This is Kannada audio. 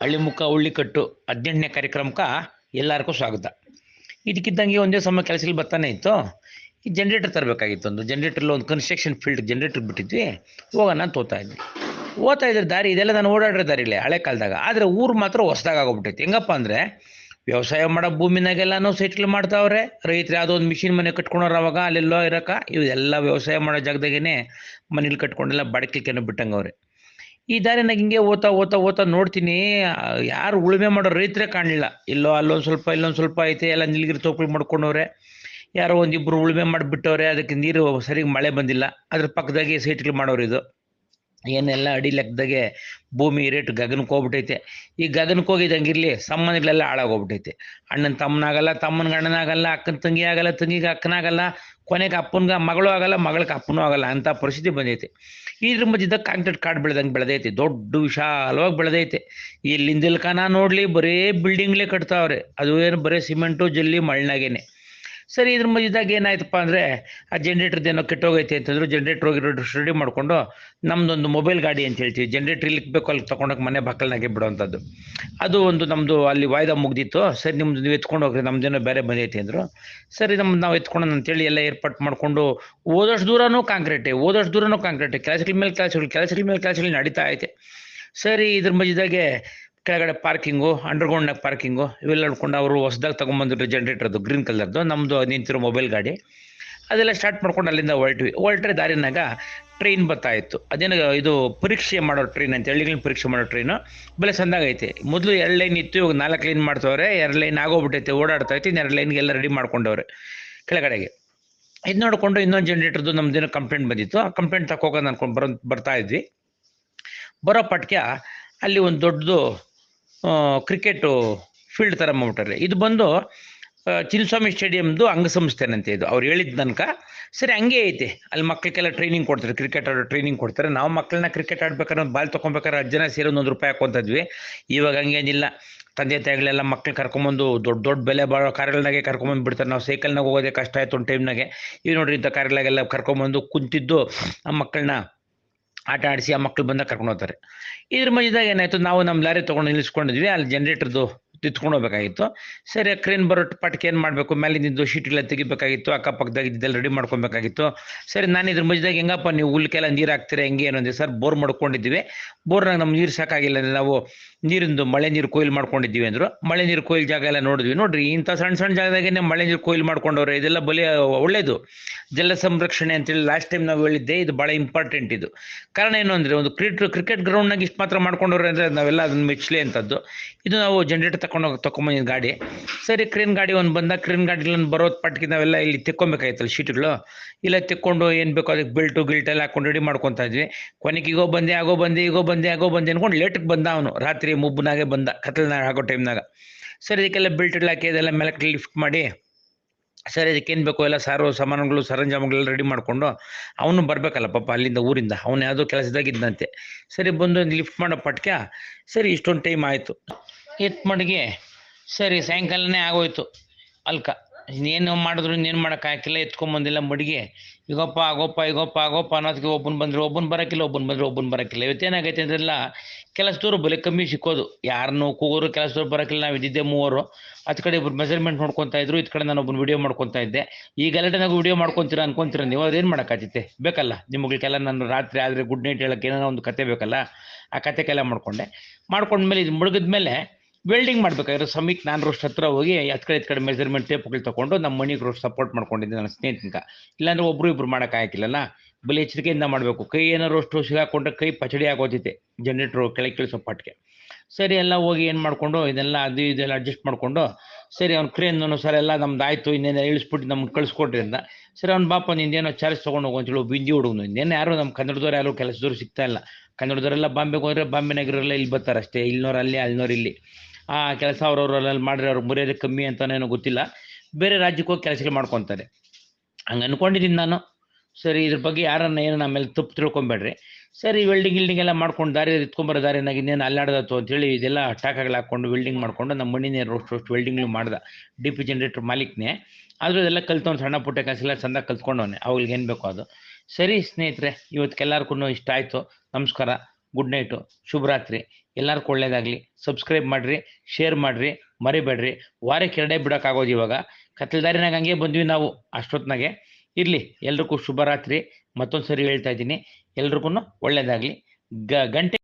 ಹಳ್ಳಿ ಮುಖ ಉಳ್ಳಿ ಕಟ್ಟು 18ನೇ ಕಾರ್ಯಕ್ರಮಕ್ಕೆ ಎಲ್ಲರಿಗೂ ಸ್ವಾಗತ. ಇದಕ್ಕಿದ್ದಂಗೆ ಒಂದೇ ಸಮಯ ಕೆಲಸದಲ್ಲಿ ಬರ್ತಾನೆ ಇತ್ತು. ಈ ಜನ್ರೇಟರ್ ತರಬೇಕಾಗಿತ್ತು. ಒಂದು ಜನ್ರೇಟರ್ಲಿ ಒಂದು ಕನ್ಸ್ಟ್ರಕ್ಷನ್ ಫೀಲ್ಡ್ ಜನ್ರೇಟರ್ ಬಿಟ್ಟಿದ್ವಿ. ಹೋಗೋಣ ಅಂತ ಓದ್ತಾ ಇದ್ರೆ ದಾರಿ ಇದೆಲ್ಲ ನಾನು ಓಡಾಡಿರೋ ದಾರಿಲೇ ಹಳೆ ಕಾಲದಾಗ. ಆದರೆ ಊರು ಮಾತ್ರ ಹೊಸದಾಗ ಆಗೋಗ್ಬಿಟ್ಟೈತಿ. ಹೆಂಗಪ್ಪ ಅಂದರೆ ವ್ಯವಸಾಯ ಮಾಡೋ ಭೂಮಿನಾಗೆಲ್ಲನೂ ಸೈಟ್ಗಳು ಮಾಡ್ತಾವ್ರೆ. ರೈತರು ಯಾವುದೋ ಒಂದು ಮಿಷಿನ್ ಮನೆ ಕಟ್ಕೊಂಡವ್ರು ಅವಾಗ ಅಲ್ಲೆಲ್ಲೋ ಇರೋಕೆ ಇವೆಲ್ಲ ವ್ಯವಸಾಯ ಮಾಡೋ ಜಾಗದಾಗೇ ಮನೇಲಿ ಕಟ್ಕೊಂಡೆಲ್ಲ ಬಾಡಿಕೆನೂ ಬಿಟ್ಟಂಗವ್ರೆ. ಈ ದಾರಿನಾಗ ಹಿಂಗೆ ಓದ್ತಾ ನೋಡ್ತೀನಿ, ಯಾರು ಉಳುಮೆ ಮಾಡೋ ರೈತರೇ ಕಾಣಲಿಲ್ಲ. ಇಲ್ಲೋ ಅಲ್ಲೊಂದು ಸ್ವಲ್ಪ ಇಲ್ಲೊಂದು ಸ್ವಲ್ಪ ಐತೆ, ಎಲ್ಲ ನೀಲಗಿರಿ ತೋಪುಗಳು ಮಾಡ್ಕೊಂಡವ್ರೆ. ಯಾರೋ ಒಂದಿಬ್ಬರು ಉಳುಮೆ ಮಾಡಿಬಿಟ್ಟವ್ರೆ, ಅದಕ್ಕೆ ನೀರು ಸರಿಗೆ ಮಳೆ ಬಂದಿಲ್ಲ. ಅದ್ರ ಪಕ್ಕದಾಗೆ ಸೈಟ್ಗಳು ಮಾಡೋರು. ಇದು ಏನೆಲ್ಲ ಅಡಿ ಲೆಕ್ಕದಾಗೆ ಭೂಮಿ ರೇಟ್ ಗಗನಕ್ಕೆ ಹೋಗ್ಬಿಟ್ಟೈತೆ. ಈ ಗಗನಕ್ಕೆ ಹೋಗಿದ್ದಂಗಿರಲಿ ಸಂಬಂಧಗಳೆಲ್ಲ ಹಾಳಾಗೋಗ್ಬಿಟ್ಟೈತೆ. ಅಣ್ಣನ ತಮ್ಮನಾಗಲ್ಲ, ತಮ್ಮನ ಗಂಡನಾಗಲ್ಲ, ಅಕ್ಕನ ತಂಗಿ ಆಗಲ್ಲ, ತಂಗಿಗೆ ಅಕ್ಕನಾಗಲ್ಲ, ಕೊನೆಗೆ ಅಪ್ಪನಿಗೆ ಮಗಳು ಆಗಲ್ಲ, ಮಗಳಿಗೆ ಅಪ್ಪನೂ ಆಗಲ್ಲ ಅಂತ ಪರಿಸ್ಥಿತಿ ಬಂದೈತೆ. ಇದ್ರ ಮಧ್ಯದಾಗ ಕಾಂಕ್ರೀಟ್ ಕಾಡು ಬೆಳೆದೈತೆ. ದೊಡ್ಡ ವಿಶಾಲವಾಗಿ ಬೆಳೆದೈತೆ. ಇಲ್ಲಿಂದಲ್ಕನ ನೋಡ್ಲಿ ಬರೀ ಬಿಲ್ಡಿಂಗ್ಲೇ ಕಟ್ತಾವ್ರೆ. ಅದು ಏನು ಬರೀ ಸಿಮೆಂಟು ಜಲ್ಲಿ ಮಣ್ಣಾಗೇನೆ. ಸರಿ, ಇದ್ರ ಮಧ್ಯದಾಗ ಏನಾಯ್ತಪ್ಪ ಅಂದರೆ ಆ ಜನ್ರೇಟರ್ದೇನೋ ಕೆಟ್ಟೋಗೈತೆ ಅಂತಂದ್ರು. ಜನ್ರೇಟರ್ ಹೋಗಿರೋ ರೆಡಿ ಮಾಡಿಕೊಂಡು ನಮ್ಮದೊಂದು ಮೊಬೈಲ್ ಗಾಡಿ ಅಂತ ಹೇಳ್ತೀವಿ, ಜನ್ರೇಟರ್ ಇಲ್ಲಿಗೆ ಬೇಕು ಅಲ್ಲಿ ತೊಗೊಂಡೋಗಿ ಮನೆ ಬಾಕಲ್ನಾಗೆ ಬಿಡೋವಂಥದ್ದು. ಅದು ಒಂದು ನಮ್ಮದು ಅಲ್ಲಿ ವಾಯ್ದೆ ಮುಗ್ದಿತ್ತು. ಸರಿ, ನಿಮ್ದು ನೀವು ಎತ್ಕೊಂಡು ಹೋಗ್ರಿ, ನಮ್ದೇನೋ ಬೇರೆ ಬಂದೈತೆ ಅಂದರು. ಸರಿ, ನಾವು ಎತ್ಕೊಂಡು ಅಂತೇಳಿ ಎಲ್ಲ ಏರ್ಪಾಟ್ ಮಾಡಿಕೊಂಡು ಹೋದಷ್ಟು ದೂರನೂ ಕಾಂಕ್ರೀಟೆ. ಕೆಲಸಗಳ ಮೇಲೆ ಕೆಲಸಗಳು ನಡೀತಾ ಐತೆ. ಸರಿ, ಇದ್ರ ಮಧ್ಯದಾಗೆ ಕೆಳಗಡೆ ಪಾರ್ಕಿಂಗು, ಅಂಡರ್ಗ್ರೌಂಡ್ನಾಗ ಪಾರ್ಕಿಂಗು ಇವೆಲ್ಲ ನೋಡ್ಕೊಂಡು ಅವರು ಹೊಸದಾಗಿ ತೊಗೊಂಬಂದಿರೋ ಜನ್ರೇಟರ್ದು ಗ್ರೀನ್ ಕಲರ್ದು ನಮ್ಮದು ನಿಂತಿರೋ ಮೊಬೈಲ್ ಗಾಡಿ ಅದೆಲ್ಲ ಸ್ಟಾರ್ಟ್ ಮಾಡ್ಕೊಂಡು ಅಲ್ಲಿಂದ ಹೊರಟ್ರೆ ದಾರಿನಾಗ ಟ್ರೈನ್ ಬರ್ತಾ ಇತ್ತು. ಅದೇನೋ ಇದು ಪರೀಕ್ಷೆ ಮಾಡೋ ಟ್ರೈನ್ ಅಂತ, ಹಳ್ಳಿಗಳನ್ನ ಪರೀಕ್ಷೆ ಮಾಡೋ ಟ್ರೈನು. ಬೆಲೆ ಸಂದಾಗೈತೆ. ಮೊದಲು 2 ಲೈನ್ ಇತ್ತು, ಇವಾಗ 4 ಲೈನ್ ಮಾಡ್ತವ್ರೆ. 2 ಲೈನ್ ಆಗೋಗ್ಬಿಟ್ಟೈತೆ, ಓಡಾಡ್ತಾ ಐತೆ. 2 ಲೈನ್ಗೆಲ್ಲ ರೆಡಿ ಮಾಡ್ಕೊಂಡವ್ರೆ ಕೆಳಗಡೆಗೆ. ಇದು ನೋಡಿಕೊಂಡು ಇನ್ನೊಂದು ಜನ್ರೇಟರ್ದು ನಮ್ದೇನೋ ಕಂಪ್ಲೇಂಟ್ ಬಂದಿತ್ತು. ಆ ಕಂಪ್ಲೇಂಟ್ ತಗೋಗೋದು ಅನ್ಕೊಂಡು ಬರ್ತಾ ಇದ್ವಿ. ಬರೋ ಪಟ್ಕೆ ಅಲ್ಲಿ ಒಂದು ದೊಡ್ಡದು ಕ್ರಿಕೆಟು ಫೀಲ್ಡ್ ಥರ ಮಾಡ್ಬಿಟ್ಟಾರೆ. ಇದು ಬಂದು ಚಿನ್ನಸ್ವಾಮಿ ಸ್ಟೇಡಿಯಮ್ದು ಅಂಗಸಂಸ್ಥೆನಂತೆ. ಇದು ಅವ್ರು ಹೇಳಿದ ತನಕ ಸರಿ ಹಂಗೆ ಐತೆ. ಅಲ್ಲಿ ಮಕ್ಕಳಿಗೆಲ್ಲ ಟ್ರೈನಿಂಗ್ ಕೊಡ್ತಾರೆ, ಕ್ರಿಕೆಟ್ ಆಡೋ ಟ್ರೈನಿಂಗ್ ಕೊಡ್ತಾರೆ. ನಾವು ಮಕ್ಕಳನ್ನ ಕ್ರಿಕೆಟ್ ಆಡ್ಬೇಕಾದ್ರೆ ಒಂದು ಬಾಲ್ ತೊಗೊಬೇಕಾದ್ರೆ 10 ಜನ ಸೇರಿ ₹1 ಹಾಕೊಂತಿದ್ವಿ. ಇವಾಗ ಹಂಗೇನಿಲ್ಲ. ತಂದೆ ತಾಯಿಗಳೆಲ್ಲ ಮಕ್ಳು ಕರ್ಕೊಂಬಂದು ದೊಡ್ಡ ಬೆಲೆ ಬಾಳೋ ಕಾರ್ಗಳಾಗೆ ಕರ್ಕೊಂಬಂದು ಬಿಡ್ತಾರೆ. ನಾವು ಸೈಕಲ್ನಾಗ ಹೋಗೋದೇ ಕಷ್ಟ ಆಯಿತು ಒಂದು ಟೈಮ್ನಾಗೆ. ಈಗ ನೋಡ್ರಿ, ಇಂಥ ಕಾರ್ಗಳಾಗೆಲ್ಲ ಕರ್ಕೊಂಬಂದು ಕುಂತಿದ್ದು ಆ ಮಕ್ಕಳನ್ನ ಆಟ ಆಡಿಸಿ ಆ ಮಕ್ಳು ಬಂದಾಗ ಕರ್ಕೊಂಡು ಹೋಗ್ತಾರೆ. ಇದ್ರ ಮಧ್ಯದಾಗ ಏನಾಯಿತು, ನಾವು ನಮ್ಮ ಲಾರಿ ತೊಗೊಂಡು ನಿಲ್ಲಿಸ್ಕೊಂಡಿದ್ವಿ. ಅಲ್ಲಿ ಜನ್ರೇಟರ್ದು ತಿತ್ಕೊಂಡು ಹೋಗ್ಬೇಕಾಗಿತ್ತು. ಸರಿ, ಕ್ರೇನ್ ಬರೋ ಪಟ್ಕೆ ಏನು ಮಾಡಬೇಕು, ಮೇಲಿಂದ ಶೀಟ್ಗೆಲ್ಲ ತೆಗಿಬೇಕಾಗಿತ್ತು. ಅಕ್ಕಪಕ್ಕದಾಗ ಇದೆಲ್ಲ ರೆಡಿ ಮಾಡ್ಕೊಬೇಕಾಗಿತ್ತು. ಸರಿ, ನಾನು ಇದ್ರ ಮಧ್ಯದಾಗ ಹೆಂಗಪ್ಪ ನೀವು ಹುಲ್ಕೆಲ್ಲ ನೀರು ಹಾಕ್ತೀರಾ ಹೆಂಗೆ ಏನಂದ್ರೆ, ಸರ್ ಬೋರ್ ಮಾಡ್ಕೊಂಡಿದ್ದೀವಿ, ಬೋರ್ನಾಗ ನಮ್ಮ ನೀರು ಸಾಕಾಗಿಲ್ಲ, ನಾವು ನೀರಿಂದು ಮಳೆ ನೀರು ಕೊಯ್ಲು ಮಾಡ್ಕೊಂಡಿದ್ದೀವಿ ಅಂದರು. ಮಳೆ ನೀರು ಕೊಯ್ಲು ಜಾಗ ಎಲ್ಲ ನೋಡ್ರಿ, ಇಂಥ ಸಣ್ಣ ಜಾಗದಾಗೇ ಮಳೆ ನೀರು ಕೊಯ್ಲು ಮಾಡ್ಕೊಂಡವ್ರೆ. ಇದೆಲ್ಲ ಬಲಿ ಒಳ್ಳೇದು, ಜಲ ಸಂರಕ್ಷಣೆ ಅಂತೇಳಿ ಲಾಸ್ಟ್ ಟೈಮ್ ನಾವು ಹೇಳಿದ್ದೆ. ಇದು ಭಾಳ ಇಂಪಾರ್ಟೆಂಟ್. ಇದು ಕಾರಣ ಏನು ಅಂದರೆ, ಒಂದು ಕ್ರಿಕೆಟ್ ಗ್ರೌಂಡ್ನಾಗ ಇಷ್ಟು ಮಾತ್ರ ಮಾಡ್ಕೊಂಡವ್ರೆ ಅಂದರೆ ನಾವೆಲ್ಲ ಅದನ್ನು ಮೆಚ್ಚಲಿ ಅಂಥದ್ದು. ಇದು ನಾವು ಜನ್ರೇಟರ್ ತೊಗೊಂಬಂದಿದ್ದು ಗಾಡಿ. ಸರಿ, ಕ್ರೇನ್ ಗಾಡಿ ಒಂದು ಬಂದ. ಕ್ರೇನ್ ಗಾಡಿಲೊಂದು ಬರೋದು ಪಟ್ಟಿ ನಾವೆಲ್ಲ ಇಲ್ಲಿ ತೆಕ್ಕೊಬೇಕಾಯ್ತಲ್ಲ ಶೀಟ್ಗಳು. ಇಲ್ಲ ತೆಕ್ಕೊಂಡು ಏನು ಬೇಕೋ ಅದಕ್ಕೆ ಗಿಲ್ಟ್ ಎಲ್ಲ ಹಾಕೊಂಡು ರೆಡಿ ಮಾಡ್ಕೊತಾ ಇದ್ವಿ. ಕೊನೆಗೆ ಈಗೋ ಬಂದೆ ಅನ್ಕೊಂಡು ಲೇಟಿಗೆ ಬಂದ ಅವನು. ರಾತ್ರಿ ಮುಬ್ಬನಾಗೆ ಬಂದ, ಕತ್ಲನಾಗ ಆಗೋ ಟೈಮ್ನಾಗ. ಸರಿ, ಇದಕ್ಕೆಲ್ಲ ಬೆಲ್ಟ್ ಹಾಕಿ ಅದೆಲ್ಲ ಮೇಲಕ್ಕೆ ಲಿಫ್ಟ್ ಮಾಡಿ, ಸರಿ ಅದಕ್ಕೇನು ಬೇಕೋ ಎಲ್ಲ ಸಾಮಾನುಗಳು ಸರಂಜಾಮಗಳೆಲ್ಲ ರೆಡಿ ಮಾಡಿಕೊಂಡು ಅವನು ಬರಬೇಕಲ್ಲ ಪಾಪ ಅಲ್ಲಿಂದ ಊರಿಂದ. ಅವನು ಯಾವುದೋ ಕೆಲಸದಾಗಿದ್ದಂತೆ. ಸರಿ, ಬಂದು ಲಿಫ್ಟ್ ಮಾಡೋ ಪಟ್ಕೆ ಸರಿ ಇಷ್ಟೊಂದು ಟೈಮ್ ಆಯಿತು. ಮಡಿಗೆ ಸರಿ ಸಾಯಂಕಾಲನೇ ಆಗೋಯ್ತು. ಅಲ್ಕ ಇನ್ನೇನು ಮಾಡಿದ್ರು ಇನ್ನೇನು ಮಾಡೋಕ್ಕಾಗಿಲ್ಲ. ಎತ್ಕೊಂಬಂದಿಲ್ಲ ಮಡಿಗೆ. ಈಗಪ್ಪ ಆಗೋಪ್ಪ ಅನ್ನೋದಕ್ಕೆ ಒಬ್ಬನು ಬರೋಕ್ಕಿಲ್ಲ. ಇವತ್ತೇನಾಗೈತೆ ಅಂದ್ರೆಲ್ಲ ಕೆಲಸದವ್ರು ಬೆಲೆ ಕಮ್ಮಿ ಸಿಕ್ಕೋದು. ಯಾರನ್ನು ಕೂಗೋರು ಕೆಲಸದವ್ರು ಬರೋಕ್ಕಿಲ್ಲ. ನಾವು ಇದ್ದಿದ್ದೆ 3. ಹತ್ತು ಕಡೆ ಇಬ್ಬರು ಮೆಜರ್ಮೆಂಟ್ ನೋಡ್ಕೊತಾ ಇದ್ರು, ಇದು ಕಡೆ ನಾನು ಒಬ್ಬನು ವಿಡಿಯೋ ಮಾಡ್ಕೊತಾ ಇದ್ದೆ. ಈ ಗಲಾಟೆನಾಗ ವಿಡಿಯೋ ಮಾಡ್ಕೊತೀರಾ ಅನ್ಕೊಂತೀರ ನೀವು. ಅದೇನು ಮಾಡೋಕ್ಕಾಗ್ತೈತೆ, ಬೇಕಲ್ಲ ನಿಮ್ಗಳಿಗೆಲ್ಲ. ನಾನು ರಾತ್ರಿ ಆದರೆ ಗುಡ್ ನೈಟ್ ಹೇಳೋಕ್ಕೆ ಏನೋ ಒಂದು ಕತೆ ಬೇಕಲ್ಲ. ಆ ಕತೆಗೆಲ್ಲ ಮಾಡ್ಕೊಂಡ್ಮೇಲೆ ಇದು ಮುಳುಗಿದ್ಮೇಲೆ ವೆಲ್ಡಿಂಗ್ ಮಾಡ್ಬೇಕಾದ್ರೆ ಸಮೀಕ್ ನಾನು ರೋಸ್ಟ್ ಹತ್ರ ಹೋಗಿ ಹತ್ತು ಕಡೆ ಮೆಜರ್ಮೆಂಟ್ ಟೇಪ್ಗಳು ತೊಗೊಂಡು ನಮ್ಮ ಮನೆಗೆ ರೋಸ್ಟ್ ಸಪೋರ್ಟ್ ಮಾಡ್ಕೊಂಡಿದ್ದೆ ನನ್ನ ಸ್ನೇಹಿತನಿಗೆ. ಇಲ್ಲಾಂದ್ರೆ ಒಬ್ರು ಮಾಡೋಕ್ಕಾಗಿಲ್ಲಲ್ಲ. ಬಲಿ ಎಚ್ಚರಿಕೆಯಿಂದ ಮಾಡಬೇಕು. ಕೈ ಏನೋ ರೋಸ್ಟು ಸಿಗಾಕೊಂಡ್ರೆ ಕೈ ಪಚಡಿ ಆಗೋತೈತೆ ಜನ್ರೇಟ್ರು ಕೆಳಗೆ ಕಳಿಸೋ ಪಟ್ಕೆ. ಸರಿ, ಎಲ್ಲ ಹೋಗಿ ಏನು ಮಾಡಿಕೊಂಡು ಇದೆಲ್ಲ ಇದೆಲ್ಲ ಅಡ್ಜಸ್ಟ್ ಮಾಡಿಕೊಂಡು, ಸರಿ ಅವ್ನು ಕ್ರೇನು ಸರ್ ಎಲ್ಲ ನಮ್ದು ಆಯಿತು, ಇನ್ನೇನು ಇಳಿಸ್ಬಿಟ್ಟು ನಮ್ಗೆ ಕಳಿಸ್ಕೊಟ್ರಿ ಅಂತ. ಸರಿ, ಅವ್ನು ಬಾಪ ನಿಂದೇನೋ ಚಾರ್ಜ್ ತೊಗೊಂಡು ಹೋಗಂತೇಳಿ ಬಿಂದಿ ಹುಡುಗನು. ಇನ್ನೇನು ಯಾರು ನಮ್ಮ ಕನ್ನಡದವ್ರು ಯಾರು ಕೆಲಸದವ್ರು ಸಿಗ್ತಾ ಇಲ್ಲ. ಕನ್ನಡದವರೆಲ್ಲ ಬಾಂಬೆಗೆ ಹೋದರೆ ಬಾಂಬೆನಾಗಿರೋಲ್ಲ ಇಲ್ಲಿ ಬರ್ತಾರೆ ಅಷ್ಟೇ. ಇಲ್ಲಿನವ್ರು ಅಲ್ಲಿ, ಅಲ್ಲಿನವ್ರು ಇಲ್ಲಿ. ಆ ಕೆಲಸ ಅವ್ರವ್ರಲ್ಲಿ ಮಾಡಿದ್ರೆ ಅವ್ರಿಗೆ ಮುರಿಯೋದೇ ಕಮ್ಮಿ ಅಂತನೇನೋ ಗೊತ್ತಿಲ್ಲ. ಬೇರೆ ರಾಜ್ಯಕ್ಕೆ ಹೋಗಿ ಕೆಲಸಗಳು ಮಾಡ್ಕೊತಾರೆ. ಹಂಗೆ ಅಂದ್ಕೊಂಡಿದ್ದೀನಿ ನಾನು. ಸರಿ, ಇದ್ರ ಬಗ್ಗೆ ಯಾರನ್ನ ಏನೋ ಆಮೇಲೆ ತಪ್ಪು ತಿಳ್ಕೊಬೇಡ್ರಿ. ಸರಿ, ವೆಲ್ಡಿಂಗ್ ಎಲ್ಲ ಮಾಡ್ಕೊಂಡು ದಾರಿ ಎತ್ಕೊಂಬರೋ ದಾರಿನಾಗ ಇನ್ನೇನು ಅಲ್ಲಾಡ್ದತ್ತು ಅಂತೇಳಿ ಇದೆಲ್ಲ ಟಾಕಾಗಳು ಹಾಕ್ಕೊಂಡು ವೆಲ್ಡಿಂಗ್ ಮಾಡ್ಕೊಂಡು ನಮ್ಮ ಮಣ್ಣಿನೇ ರೋಸ್ಟ್ ವೆಲ್ಡಿಂಗ್ಲು ಮಾಡ್ದೆ. DP ಜನ್ರೇಟರ್ ಮಾಲೀಕನೇ. ಆದರೂ ಇದೆಲ್ಲ ಕಲ್ತವ್ನು, ಸಣ್ಣ ಪುಟ್ಟ ಕೆಲಸ ಎಲ್ಲ ಚಂದ ಕಲ್ತ್ಕೊಂಡವನೆ. ಅವ್ಳಿಗೆ ಏನು ಬೇಕೋ ಅದು. ಸರಿ ಸ್ನೇಹಿತರೆ, ಇವತ್ತಿಗೆಲ್ಲರಿಗೂ ಇಷ್ಟ ಆಯಿತು. ನಮಸ್ಕಾರ, ಗುಡ್ ನೈಟು, ಶುಭರಾತ್ರಿ. ಎಲ್ಲರಿಗೂ ಒಳ್ಳೇದಾಗಲಿ. ಸಬ್ಸ್ಕ್ರೈಬ್ ಮಾಡಿರಿ, ಶೇರ್ ಮಾಡಿರಿ, ಮರಿಬೇಡ್ರಿ. ವಾರಕ್ಕೆ 2 ಬಿಡೋಕ್ಕಾಗೋದು ಇವಾಗ. ಕತ್ಲದಾರಿನಾಗ ಹಂಗೆ ಬಂದ್ವಿ ನಾವು ಅಷ್ಟೊತ್ತಿನಾಗೆ. ಇರಲಿ, ಎಲ್ರಿಗೂ ಶುಭರಾತ್ರಿ. ಮತ್ತೊಂದು ಸರಿ ಹೇಳ್ತಾ ಇದ್ದೀನಿ, ಎಲ್ರಿಗೂ ಒಳ್ಳೇದಾಗಲಿ. ಗಂಟೆ